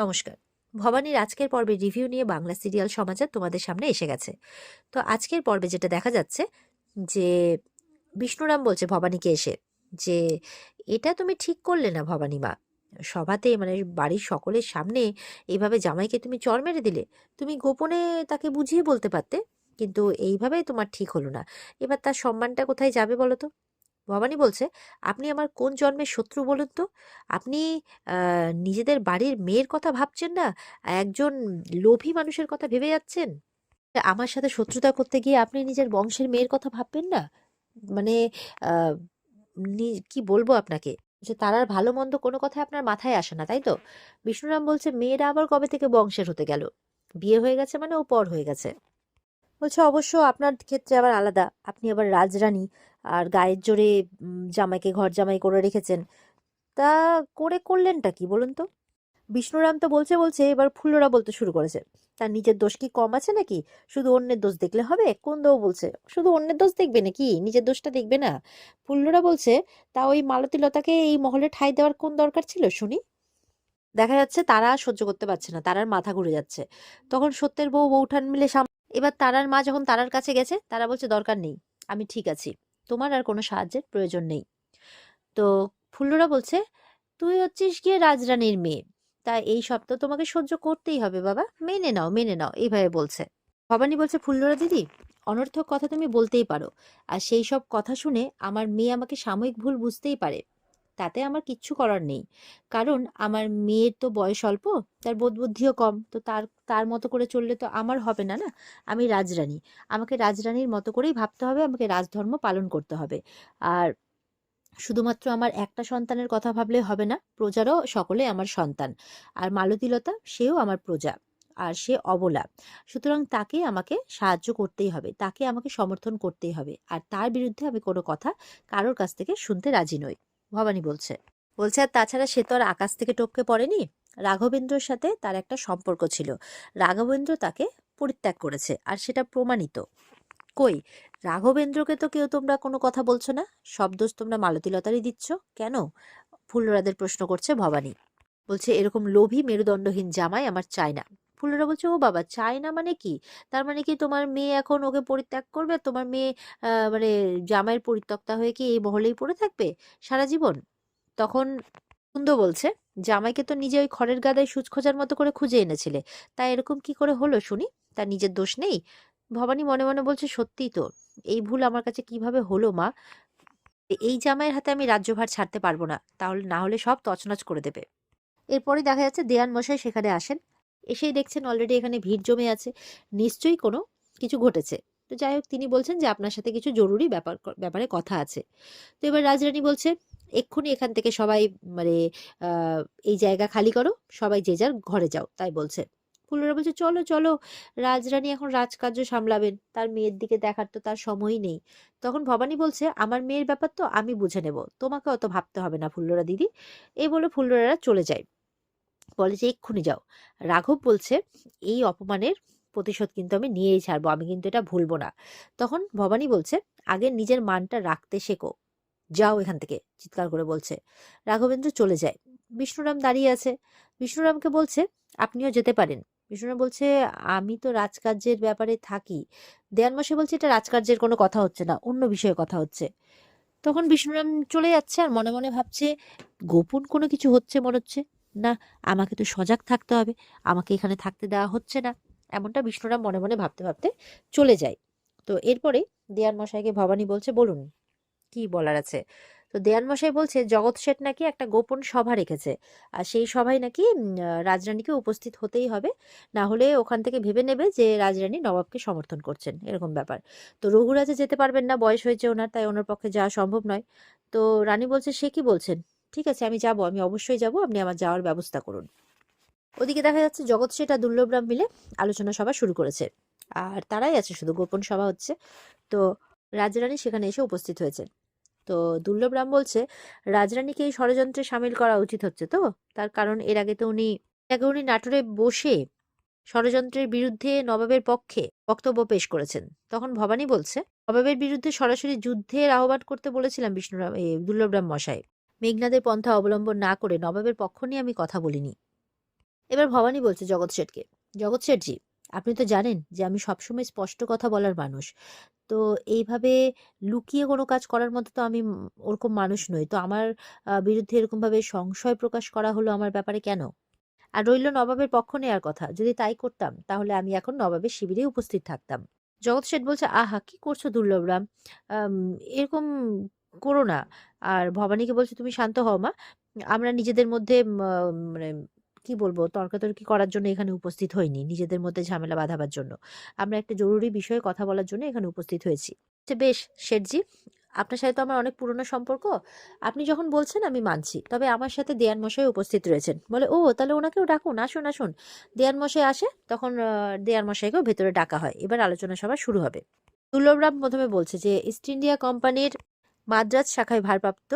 নমস্কার। ভবানীর আজকের পর্বে রিভিউ নিয়ে বাংলা সিরিয়াল সমাচার তোমাদের সামনে এসে গেছে। তো আজকের পর্বে যেটা দেখা যাচ্ছে যে বিষ্ণুরাম বলছে ভবানীকে এসে যে এটা তুমি ঠিক করলে না ভবানী মা। সভাতে মানে বাড়ির সকলের সামনে এইভাবে জামাইকে তুমি চড় মেরে দিলে। তুমি গোপনে তাকে বুঝিয়ে বলতে পারতে, কিন্তু এইভাবে তোমার ঠিক হলো না। এবার তার সম্মানটা কোথায় যাবে বলো তো? ভবানী বলছে, আপনি আমার কোন জন্মের শত্রু বলুন তো? আপনি নিজেদের বাড়ির মেয়ের কথা ভাবছেন না, একজন লোভী মানুষের কথা ভেবে যাচ্ছেন। আমার সাথে শত্রুতা করতে গিয়ে আপনি নিজের বংশের মেয়ের কথা ভাববেন না? মানে আহ, কি বলবো আপনাকে, যে তার আর ভালো মন্দ কোনো কথা আপনার মাথায় আসে না, তাই তো? বিষ্ণুরাম বলছে, মেয়েরা আবার কবে থেকে বংশের হতে গেল? বিয়ে হয়ে গেছে মানে ও পর হয়ে গেছে। বলছে, অবশ্য আপনার ক্ষেত্রে আবার আলাদা, আপনি আবার রাজরানী, আর গায়ের জোরে জামাইকে ঘর জামাই করে রেখেছেন। তা করলেনটা কি বলুন তো? বিষ্ণুরাম তো বলছে বলছে এবার ফুল্লরা বলতে শুরু করেছে, তার নিজের দোষ কি কম আছে নাকি? শুধু অন্যের দোষ দেখলে হবে? কোন দো বলছে শুধু অন্যের দোষ দেখবে নাকি, নিজের দোষটা দেখবে না? ফুল্লরা বলছে, তা ওই মালতীলতাকে এই মহলে ঠাঁই দেওয়ার কোন দরকার ছিল শুনি? দেখা যাচ্ছে তারা আর সহ্য করতে পারছে না, তারার মাথা ঘুরে যাচ্ছে। তখন সত্যের বউ বউঠান মিলে এবার তারার মা যখন তারার কাছে গেছে, তারা বলছে, দরকার নেই, আমি ঠিক আছি, তোমার আর কোনো সাহায্যের প্রয়োজন নেই। তো ফুল্লরা বলছে, তুই হচ্ছিস গিয়ে রাজরানীর মেয়ে, তাই এই সব তো তোমাকে সহ্য করতেই হবে বাবা, মেনে নাও মেনে নাও, এইভাবে বলছে। ভবানী বলছে, ফুল্লরা দিদি, অনর্থক কথা তুমি বলতেই পারো, আর সেই সব কথা শুনে আমার মেয়ে আমাকে সাময়িক ভুল বুঝতেই পারে, তাতে আমার কিচ্ছু করার নেই। কারণ আমার মেয়ের তো বয়স অল্প, তার বোধ বুদ্ধিও কম, তো তার তার মতো করে চললে তো আমার হবে না না। আমি রাজরানী, আমাকে রাজরানীর মতো করেই ভাবতে হবে, আমাকে রাজধর্ম পালন করতে হবে। আর শুধুমাত্র আমার একটা সন্তানের কথা ভাবলে হবে না, প্রজারও সকলে আমার সন্তান। আর মালতীলতা, সেও আমার প্রজা, আর সে অবলা। সুতরাং তাকে আমাকে সাহায্য করতেই হবে, তাকে আমাকে সমর্থন করতেই হবে, আর তার বিরুদ্ধে আমি কোনো কথা কারোর কাছ থেকে শুনতে রাজি নই। ভবানী বলছে, আর তাছাড়া সে তো আর আকাশ থেকে টপকে পড়েনি। রাঘবেন্দ্রর সাথে তার একটা সম্পর্ক ছিল, রাঘবেন্দ্র তাকে পরিত্যাগ করেছে, আর সেটা প্রমাণিত। কই, রাঘবেন্দ্রকে তো কেউ তোমরা কোনো কথা বলছো না, সব দোষ তোমরা মালতীলতারই দিচ্ছ। কেন? ফুল্লরাদের প্রশ্ন করছে ভবানী। বলছে, এরকম লোভী মেরুদণ্ডহীন জামাই আমার চাই না। ফুল্লরা বলছে, ও বাবা, চাই না মানে কি? তার মানে কি তোমার মেয়ে এখন ওকে পরিত্যাগ করবে? তোমার মেয়ে মানে জামাইয়ের পরিত্যক্তা হয়ে কি এই মহলেই পড়ে থাকবে সারা জীবন? তখন কুন্দ বলছে, জামাইকে তো নিজে ওই খড়ের গাদায় সুচ খোঁজার মতো করে খুঁজে এনেছিলে, তাই এরকম কি করে হলো শুনি? তার নিজের দোষ নেই? ভবানী মনে মনে বলছে, সত্যিই তো, এই ভুল আমার কাছে কিভাবে হলো মা? এই জামাইয়ের হাতে আমি রাজ্যভার ছাড়তে পারবো না, তাহলে না হলে সব তছনছ করে দেবে। এরপরে দেখা যাচ্ছে দেয়ান মশাই সেখানে আসেন, এসেই দেখছেন অলরেডি এখানে ভিড় জমে আছে, নিশ্চয়ই কোনো কিছু ঘটেছে। তো যাই হোক, তিনি বলছেন যে আপনার সাথে কিছু জরুরি ব্যাপারে কথা আছে। তো এবার রাজরানী বলছে, এক্ষুনি এখান থেকে সবাই, মানে এই জায়গা খালি করো, সবাই যে যার ঘরে যাও, তাই বলছে। ফুলরা বলছে, চলো চলো, রাজরানী এখন রাজকার্য সামলাবেন, তার মেয়ের দিকে দেখার তো তার সময়ই নেই। তখন ভবানী বলছে, আমার মেয়ের ব্যাপার তো আমি বুঝে নেব, তোমাকে অত ভাবতে হবে না ফুল্লরা দিদি। এই বলে ফুল্লরারা চলে যায়, বলে যে এক্ষুনি যাও। রাঘব বলছে, এই অপমানের প্রতিশোধ কিন্তু আমি নিয়েই ছাড়বো, আমি কিন্তু এটা ভুলবো না। তখন ভবানী বলছে, আগে নিজের মানটা রাখতে শেখো, যাও এখান থেকে, চিৎকার করে বলছে। রাঘবেন্দ্র চলে যায়, বিষ্ণুরাম দাঁড়িয়ে আছে। বিষ্ণুরামকে বলছে, আপনিও যেতে পারেন। বিষ্ণুরাম বলছে, আমি তো রাজকার্যের ব্যাপারে থাকি। দেয়ানমশাই বলছে, এটা রাজকার্যের কোনো কথা হচ্ছে না, অন্য বিষয়ে কথা হচ্ছে। তখন বিষ্ণুরাম চলে যাচ্ছে, আর মনে মনে ভাবছে, গোপন কোনো কিছু হচ্ছে মনে হচ্ছে। না, আমাকে তো সজাগ থাকতে হবে, আমাকে এখানে থাকতে দেওয়া হচ্ছে না। এমনটা বিষ্ণুরাম মনে মনে ভাবতে ভাবতে চলে যায়। তো এরপরে দেয়ান মশাইকে ভবানী বলছে, বলুন, কি বলার আছে? তো দেয়ান মশাই বলছে, জগৎ শেঠ নাকি একটা গোপন সভা রেখেছে, আর সেই সভায় নাকি রাজরানীকে উপস্থিত হতেই হবে, না হলে ওখান থেকে ভেবে নেবে যে রাজরানী নবাবকে সমর্থন করছেন, এরকম ব্যাপার। তো রঘুরাজা যেতে পারবেন না, বয়স হয়েছে ওনার, তাই ওনার পক্ষে যাওয়া সম্ভব নয়। তো রানী বলছে, সে কি বলছেন? ঠিক আছে, আমি যাব, আমি অবশ্যই যাব, আপনি আমার যাওয়ার ব্যবস্থা করুন। ওদিকে দেখা যাচ্ছে জগৎ শেঠ আর দুর্লভরাম মিলে আলোচনা সভা শুরু করেছে, আর তারাই আছে, শুধু গোপন সভা হচ্ছে। তো রাজরানী সেখানে এসে উপস্থিত হয়েছে। তো দুর্লভরাম বলছে, রাজরানীকে এই ষড়যন্ত্রে সামিল করা উচিত হচ্ছে তো, তার কারণ এর আগে উনি নাটোরে বসে ষড়যন্ত্রের বিরুদ্ধে নবাবের পক্ষে বক্তব্য পেশ করেছেন। তখন ভবানী বলছে, নবাবের বিরুদ্ধে সরাসরি যুদ্ধের আহ্বান করতে বলেছিলাম দুর্লভরাম মশাই। মেঘনাদের পন্থা অবলম্বন না করে নবাবের পক্ষ নিয়ে আমি কথা বলিনি। এবার ভবানী বলছে জগৎ শেঠকে, জগৎ শেঠজি, আপনি তো জানেন যে আমি সবসময় স্পষ্ট কথা বলার মানুষ। তো এইভাবে লুকিয়ে কোনো কাজ করার মতো তো আমি ওরকম মানুষ নই। তো আমার বিরুদ্ধে এরকমভাবে সংশয় প্রকাশ করা হলো আমার ব্যাপারে কেন? আর রইল নবাবের পক্ষ নেয়ার কথা। যদি তাই করতাম তাহলে আমি এখন নবাবের শিবিরে উপস্থিত থাকতাম। জগৎ শেঠ বলছে, আহা! কি করছো দুর্লভরাম? আম এরকম করো না। আর ভবানীকে বলছে, তুমি শান্ত হও মা। আমরা নিজেদের মধ্যে মানে কি বলবো, তর্কাতর্কি করার জন্য এখানে উপস্থিত হইনি। নিজেদের মধ্যে ঝামেলা বাঁধাবার জন্য। আমরা একটা জরুরি বিষয়ে কথা বলার জন্য এখানে উপস্থিত হয়েছি। আচ্ছা বেশ শেঠজি, আপনার সাথে তো আমার অনেক পুরনো সম্পর্ক। আপনি যখন বলছেন আমি মানছি। তবে আমার সাথে দেয়ান মশাই উপস্থিত রয়েছেন। বলে, ও তাহলে ওনাকেও ডাকুন। আসুন, আসুন। দেয়ান মশাই আসে, তখন দেয়ান মশাইকেও ভেতরে ডাকা হয়। এবার আলোচনা সভা শুরু হবে। দুর্লভরাম প্রথমে বলছে যে ইস্ট ইন্ডিয়া কোম্পানির মাদ্রাজ শাখায় ভারপ্রাপ্ত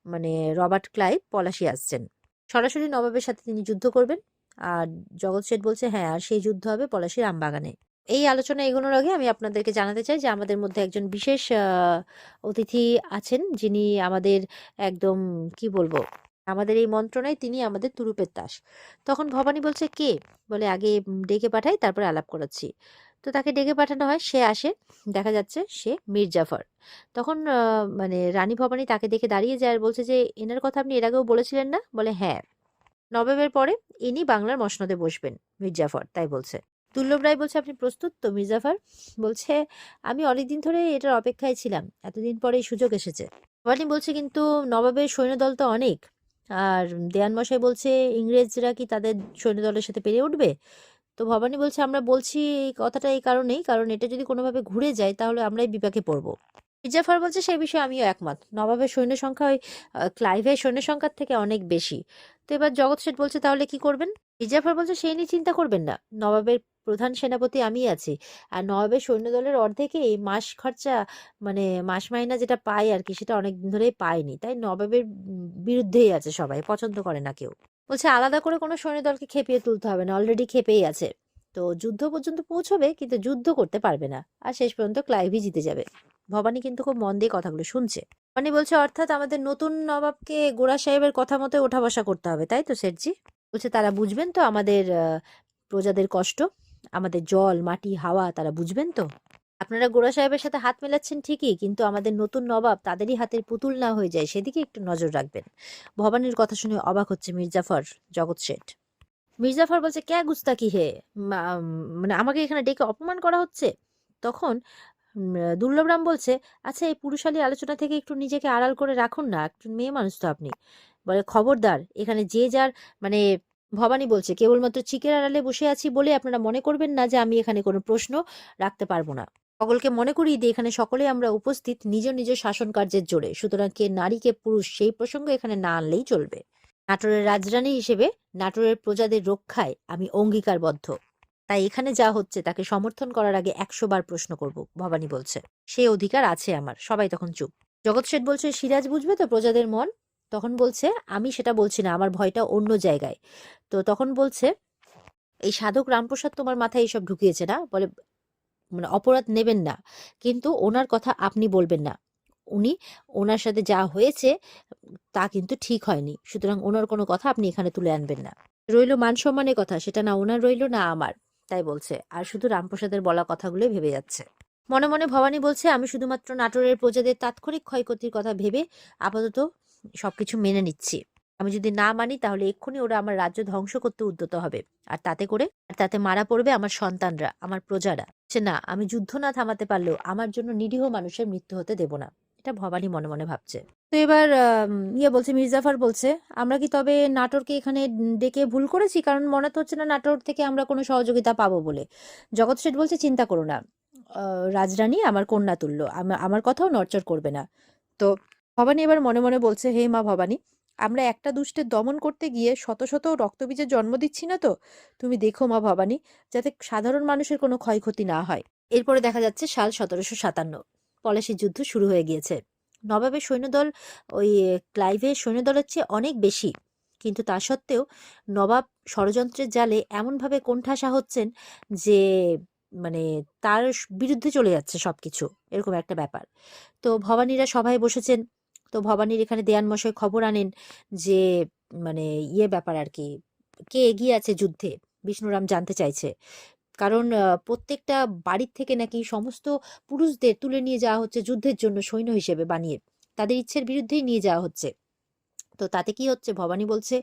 মানে রবার্ট ক্লাইভ পলাশী আসছেন। সরাসরি নবাবের সাথে তিনি যুদ্ধ করবেন। আর জগৎ শেঠ বলছে, হ্যাঁ, আর সেই যুদ্ধ হবে পলাশীর আমবাগানে। এই আলোচনা এগোনোর আগে আমি আপনাদেরকে জানাতে চাই যে আমাদের মধ্যে একজন বিশেষ অতিথি আছেন, যিনি আমাদের একদম কি বলবো, আমাদের এই মন্ত্রণায় তিনি আমাদের তুরুপের তাস। তখন ভবানী বলছে, কে? বলে, আগে ডেকে পাঠাই, তারপরে আলাপ করাচ্ছি। তো তাকে ডেকে পাঠানো হয়, সে আসে। দেখা যাচ্ছে সে মীর জাফর। তখন মানে রানী ভবানী তাকে দেখে দাঁড়িয়ে যায় আর বলছে যে, এনার কথা আপনি এর আগেও বলেছিলেন না? বলে, হ্যাঁ, নবাবের পরে ইনি বাংলার মসনদে বসবেন, মীর জাফর তাই বলছে। দুর্লভ রায় বলছে, আপনি প্রস্তুত তো মীর জাফর? বলছে, আমি অনেকদিন ধরে এটার অপেক্ষায় ছিলাম, এতদিন পরে এই সুযোগ এসেছে। ভবানী বলছে, কিন্তু নবাবের সৈন্যদল তো অনেক। আর দেয়ান মশাই বলছে, ইংরেজরা কি তাদের সৈন্যদলের সাথে পেরে উঠবে? তো ভবানী বলছে, আমরা বলছি এই কথাটা এই কারণেই, কারণ এটা যদি কোনোভাবে ঘুরে যায় তাহলে আমরাই বিপাকে পড়বো। মির্জাফর বলছে, সেই বিষয়ে আমিও একমত। নবাবের সৈন্য সংখ্যা ওই ক্লাইভের সৈন্য সংখ্যার থেকে অনেক বেশি। তো এবার জগৎ শেঠ বলছে, তাহলে কি করবেন? মির্জাফর বলছে, সেই নিয়ে চিন্তা করবেন না। নবাবের প্রধান সেনাপতি আমি আছি। আর নবাবের সৈন্যদলের অর্ধেকেই মাস খরচা মানে মাস মাইনা যেটা পায় আর কি, সেটা অনেক দিন ধরেই পায়নি। তাই নবাবের বিরুদ্ধেই আছে সবাই, পছন্দ করে না কেউ। বলছে, আলাদা করে কোনো সৈন্যদলকে খেপিয়ে তুলতে হবে না, অলরেডি খেপেই আছে। তো যুদ্ধ পর্যন্ত পৌঁছবে, কিন্তু যুদ্ধ করতে পারবে না। আর শেষ পর্যন্ত ক্লাইভই জিতে যাবে। ভবানী কিন্তু খুব মন দিয়ে কথাগুলো শুনছে। ভবানী বলছে, অর্থাৎ আমাদের নতুন নবাবকে গোরা সাহেবের কথা মতো ওঠা বসা করতে হবে, তাই তো শেঠজি? বলছে, তারা বুঝবেন তো আমাদের প্রজাদের কষ্ট, আমাদের জল মাটি হাওয়া তারা বুঝবেন তো? আপনারা গোরা সাহেবের সাথে হাত মেলাচ্ছেন ঠিকই, কিন্তু আমাদের নতুন নবাব তাদেরই হাতের পুতুল না হয়ে যায় সেদিকে একটু নজর রাখবেন। ভবানীর কথা শুনে অবাক হচ্ছে মির্জাফর, জগৎ শেঠ। মির্জাফর বলছে, ক্যা গুস্তাকি হে? মানে আমাকে এখানে ডেকে অপমান করা হচ্ছে? তখন দুর্লভরাম বলছে, আচ্ছা এই পুরুষালী আলোচনা থেকে একটু নিজেকে আড়াল করে রাখুন না, একটু মেয়ে মানুষ তো আপনি। বলে, খবরদার, এখানে যে যার মানে ভবানী বলছে, কেবলমাত্র চিকের আড়ালে বসে আছি বলে আপনারা মনে করবেন না যে আমি এখানে কোনো প্রশ্ন রাখতে পারবো না। সকলকে মনে করিয়ে দিই, এখানে সকলেই আমরা উপস্থিত নিজ নিজ শাসন কার্যের জোরে, সুতরাং কে নারী কে পুরুষ সেই প্রসঙ্গ এখানে না আনলেই চলবে। নাটোরের রাজরানী হিসেবে নাটোরের প্রজাদের রক্ষায় আমি অঙ্গীকারবদ্ধ। তাই এখানে যা হচ্ছে তাকে সমর্থন করার আগে ১০০ বার প্রশ্ন করব, ভবানী বলছে। সেই অধিকার আছে আমার। সবাই তখন চুপ। জগৎ শেঠ বলছে, সিরাজ বুঝবে তো প্রজাদের মন? তখন বলছে, আমি সেটা বলছি না, আমার ভয়টা অন্য জায়গায়। তো তখন বলছে, এই সাধক রামপ্রসাদ তোমার মাথায় এইসব ঢুকিয়েছে না? বলে, মানে অপরাধ নেবেন না, কিন্তু ওনার কথা আপনি বলবেন না। উনি, ওনার সাথে যা হয়েছে তা কিন্তু ঠিক হয়নি, সুতরাং ওনার কোনো কথা আপনি এখানে তুলে আনবেন না। রইলো মান সম্মানের কথা, সেটা না ওনার রইলো না আমার, তাই বলছে। আর শুধু রামপ্রসাদের বলা কথাগুলোই ভেবে যাচ্ছে। মনে মনে ভবানী বলছে, আমি শুধুমাত্র নাটোরের প্রজাদের তাৎক্ষণিক ক্ষয়ক্ষতির কথা ভেবে আপাতত সবকিছু মেনে নিচ্ছি। আমি যদি না মানি তাহলে এক্ষুনি ওরা আমার রাজ্য ধ্বংস করতে উদ্যত হবে। আর তাতে মারা পড়বে আমার সন্তানরা, আমার প্রজারা। সে না, আমি যুদ্ধ না থামাতে পারলেও আমার জন্য নিরীহ মানুষের মৃত্যু হতে দেব না। এটা ভবানী মনে মনে ভাবছে। তো এবার বলছে, মির্জাফর বলছে, আমরা কি তবে নাটোরকে এখানে ডেকে ভুল করেছি? কারণ মনে তো হচ্ছে না নাটোর থেকে আমরা কোনো সহযোগিতা পাবো বলে। জগৎ শেঠ বলছে, চিন্তা করো না, রাজরানী আমার কন্যা তুল্য, আমার কথাও নড়চড় করবে না। তো ভবানী এবার মনে মনে বলছে, হে মা ভবানী, আমরা একটা দুষ্টের দমন করতে গিয়ে শত শত রক্তবীজের জন্ম দিচ্ছি না তো? তুমি দেখো মা ভবানী, যাতে সাধারণ মানুষের কোনো ক্ষয়ক্ষতি না হয়। এরপরে দেখা যাচ্ছে সাল ১৭৫৭। পলাশীর যুদ্ধ শুরু হয়ে গিয়েছে। নবাবের সৈন্যদল ওই ক্লাইভের সৈন্যদলের চেয়ে অনেক বেশি, কিন্তু তা সত্ত্বেও নবাব ষড়যন্ত্রের জালে এমনভাবে কোণঠাসা হচ্ছেন যে মানে তার বিরুদ্ধে চলে যাচ্ছে সবকিছু, এরকম একটা ব্যাপার। তো ভবানীরা সভায় বসেছেন। তো ভবানীর এখানে দেয়ান মশাই খবর আনেন যে মানে ব্যাপার আর কি, কে এগিয়ে আছে যুদ্ধে বিষ্ণুরাম জানতে চাইছে। কারণ প্রত্যেকটা বাড়ির থেকে নাকি সমস্ত পুরুষদের তুলে নিয়ে যাওয়া হচ্ছে যুদ্ধের জন্য সৈন্য হিসেবে বানিয়ে। তাদের ইচ্ছের বিরুদ্ধেই নিয়ে যাওয়া হচ্ছে। তো তাতে কি হচ্ছে, ভবানী বলছে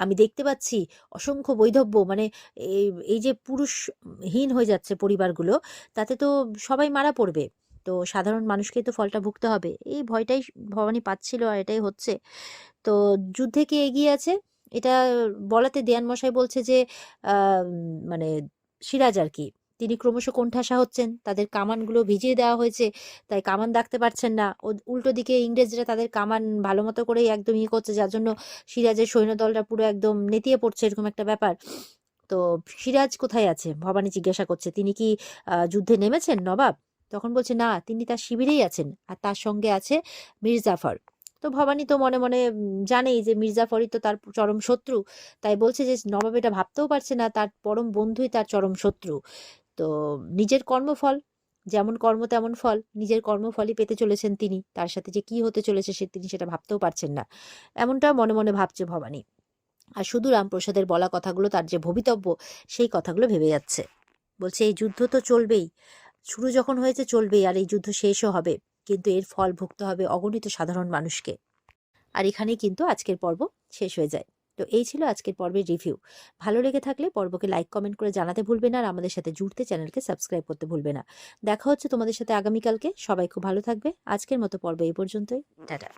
আমি দেখতে পাচ্ছি অসংখ্য বৈধব্য, মানে এই এই যে পুরুষহীন হয়ে যাচ্ছে পরিবারগুলো, তাতে তো সবাই মারা পড়বে। তো সাধারণ মানুষকেই তো ফলটা ভুগতে হবে, এই ভয়টাই ভবানী পাচ্ছিল, আর এটাই হচ্ছে। তো যুদ্ধে কে এগিয়ে আছে এটা বলাতে দেয়ান মশাই বলছে যে মানে সিরাজ আর কি, তিনি ক্রমশ কোণঠাসা হচ্ছেন, তাদের কামানগুলো ভিজিয়ে দেওয়া হয়েছে, তাই কামান দাগতে পারছেন না। উল্টো দিকে ইংরেজরা তাদের কামান ভালো মতো করেই একদম ইয়ে করছে, যার জন্য সিরাজের সৈন্যদলটা পুরো একদম নেতিয়ে পড়ছে, এরকম একটা ব্যাপার। তো সিরাজ কোথায় আছে ভবানী জিজ্ঞাসা করছে, তিনি কি যুদ্ধে নেমেছেন নবাব? তখন বলছে না, তিনি তার শিবিরেই আছেন, আর তার সঙ্গে আছে মির্জাফর। তো ভবানী তো মনে মনে জানেই যে মির্জাফরই তো তার চরম শত্রু, তাই বলছে যে নবাব এটা ভাবতেও পারছে না তার পরম বন্ধুই তার চরম শত্রু। তো নিজের কর্মফল, যেমন কর্ম তেমন ফল, নিজের কর্মফলই পেতে চলেছেন তিনি, তার সাথে যে কি হতে চলেছে তিনি সেটা ভাবতেও পারছেন না। এমনটা মনে মনে ভাবছে ভবানী। আর শুধু রামপ্রসাদের বলা কথাগুলো, তার যে ভবিতব্য, সেই কথাগুলো ভেবে যাচ্ছে। বলছে এই যুদ্ধ তো চলবেই, শুরু যখন হয়েছে চলবেই, আর এই যুদ্ধ শেষও হবে, কিন্তু এর ফল ভুগতে হবে অগণিত সাধারণ মানুষকে। আর এখানেই কিন্তু আজকের পর্ব শেষ হয়ে যায়। তো এই ছিল আজকের পর্বের রিভিউ। ভালো লেগে থাকলে পর্বকে লাইক কমেন্ট করে জানাতে ভুলবে না, আর আমাদের সাথে জুড়তে চ্যানেলকে সাবস্ক্রাইব করতে ভুলবে না। দেখা হচ্ছে তোমাদের সাথে আগামীকালকে। সবাই খুব ভালো থাকবে। আজকের মতো পর্ব এই পর্যন্তই। টাটা।